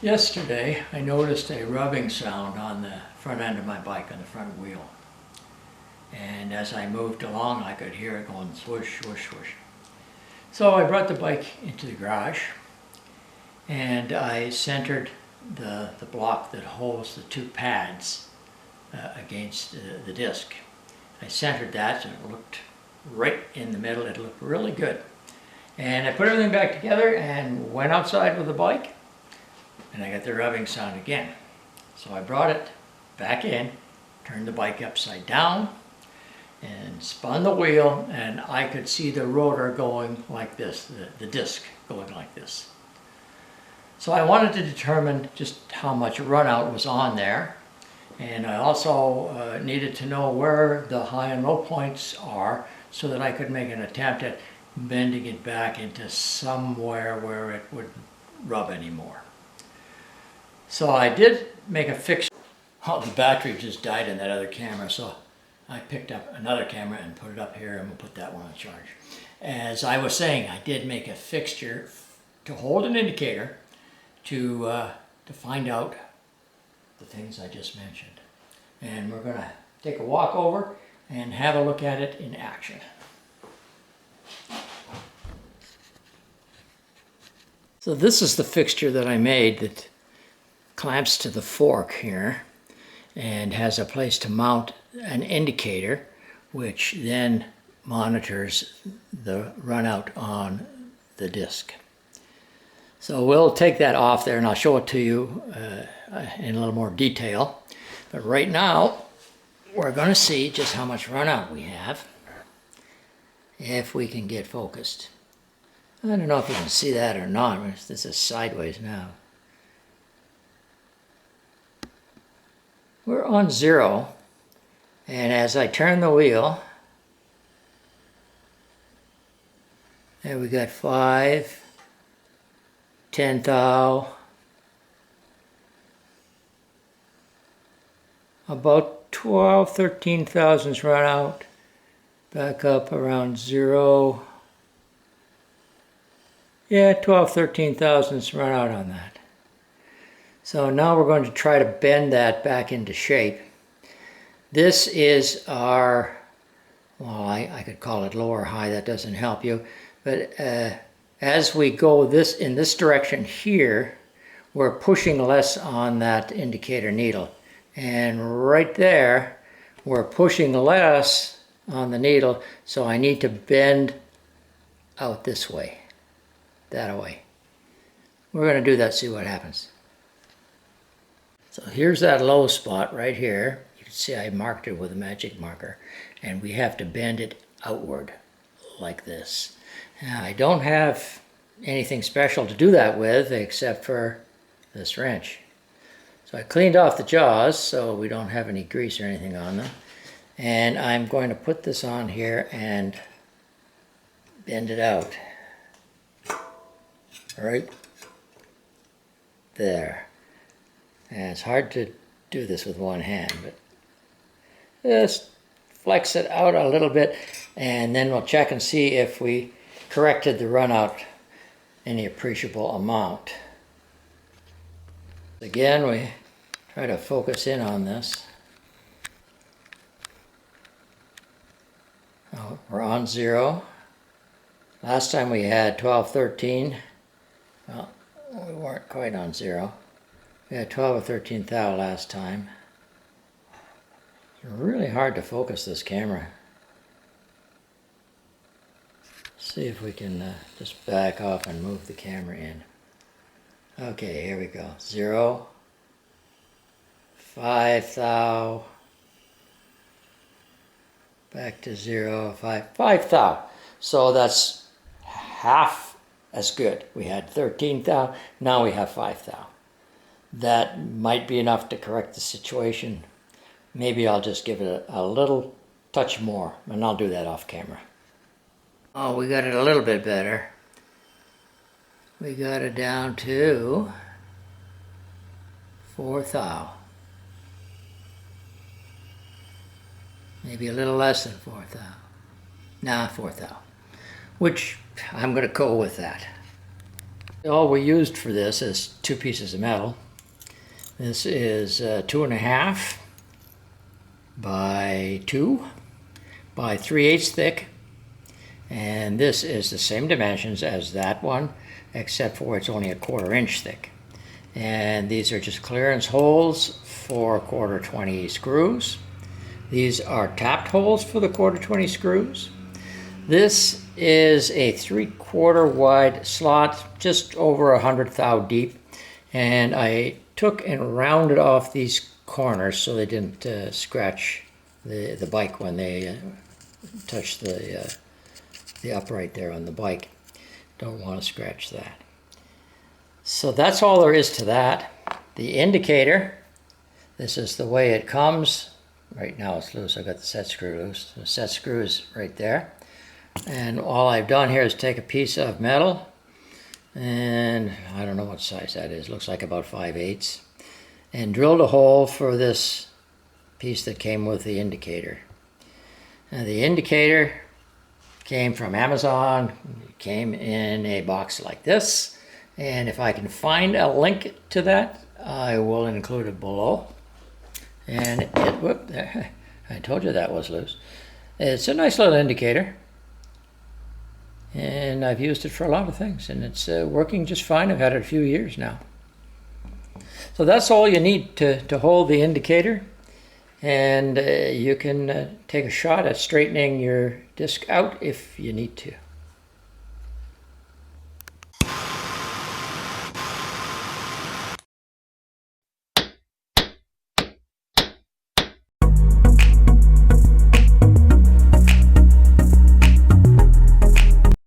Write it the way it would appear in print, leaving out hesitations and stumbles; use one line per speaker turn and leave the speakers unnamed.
Yesterday, I noticed a rubbing sound on the front end of my bike, on the front wheel. And as I moved along, I could hear it going swoosh, swoosh, swoosh. So I brought the bike into the garage and I centered the block that holds the two pads against the disc. I centered that and it looked right in the middle. It looked really good. And I put everything back together and went outside with the bike. And I got the rubbing sound again. So I brought it back in, turned the bike upside down, and spun the wheel, and I could see the rotor going like this, the disc going like this. So I wanted to determine just how much runout was on there, and I also needed to know where the high and low points are so that I could make an attempt at bending it back into somewhere where it wouldn't rub anymore. So I did make a fix. Oh, the battery just died in that other camera, so I picked up another camera and put it up here, and we'll put that one on charge. As I was saying, I did make a fixture to hold an indicator to find out the things I just mentioned. And we're going to take a walk over and have a look at it in action. So this is the fixture that I made that clamps to the fork here and has a place to mount an indicator, which then monitors the runout on the disc. So we'll take that off there and I'll show it to you in a little more detail. But right now we're going to see just how much runout we have if we can get focused. I don't know if you can see that or not. This is sideways now. We're on 0, and as I turn the wheel, there we got 5, 10 thou, about 12, 13 thousandths run out, back up around 0. Yeah, 12, 13 thousandths run out on that. So now we're going to try to bend that back into shape. This is our, well, I could call it low or high, that doesn't help you. But as we go in this direction here, we're pushing less on that indicator needle. And right there, we're pushing less on the needle, so I need to bend out this way, that way. We're going to do that, see what happens. So here's that low spot right here. You can see I marked it with a magic marker, and we have to bend it outward like this. Now, I don't have anything special to do that with except for this wrench. So I cleaned off the jaws so we don't have any grease or anything on them. And I'm going to put this on here and bend it out. Right there. And it's hard to do this with one hand, but just flex it out a little bit, and then we'll check and see if we corrected the runout any appreciable amount. Again, we try to focus in on this. Oh, we're on 0. Last time we had 12, 13. Well, we weren't quite on 0. We had 12 or 13 thou last time. It's really hard to focus this camera. See if we can just back off and move the camera in. Okay, here we go. 0, 5 thou, back to 0, 5 thou. So that's half as good. We had 13 thou, now we have 5 thou. That might be enough to correct the situation. Maybe I'll just give it a little touch more, and I'll do that off camera. Oh, we got it a little bit better. We got it down to 4 thou. Maybe a little less than 4 thou. Nah, 4 thou. Which I'm going to go with that. All we used for this is 2 pieces of metal. This is 2.5 by 2 by 3/8 thick, and this is the same dimensions as that one, except for it's only 1/4 inch thick. And these are just clearance holes for 1/4 20 screws. These are tapped holes for the 1/4 20 screws. This is a 3/4 wide slot, just over 100 thou deep, and I took and rounded off these corners so they didn't scratch the bike when they touch the upright there on the bike. Don't want to scratch that. So that's all there is to that. The indicator, this is the way it comes. Right now it's loose. I got the set screw loose. The set screw is right there. And all I've done here is take a piece of metal, and I don't know what size that is. Looks like about 5/8, and drilled a hole for this piece that came with the indicator. And the indicator came from Amazon. It came in a box like this, and if I can find a link to that, I will include it below. And whoop, there, I told you that was loose. It's a nice little indicator, and I've used it for a lot of things, and it's working just fine. I've had it a few years now. So that's all you need to hold the indicator, and you can take a shot at straightening your disc out if you need to.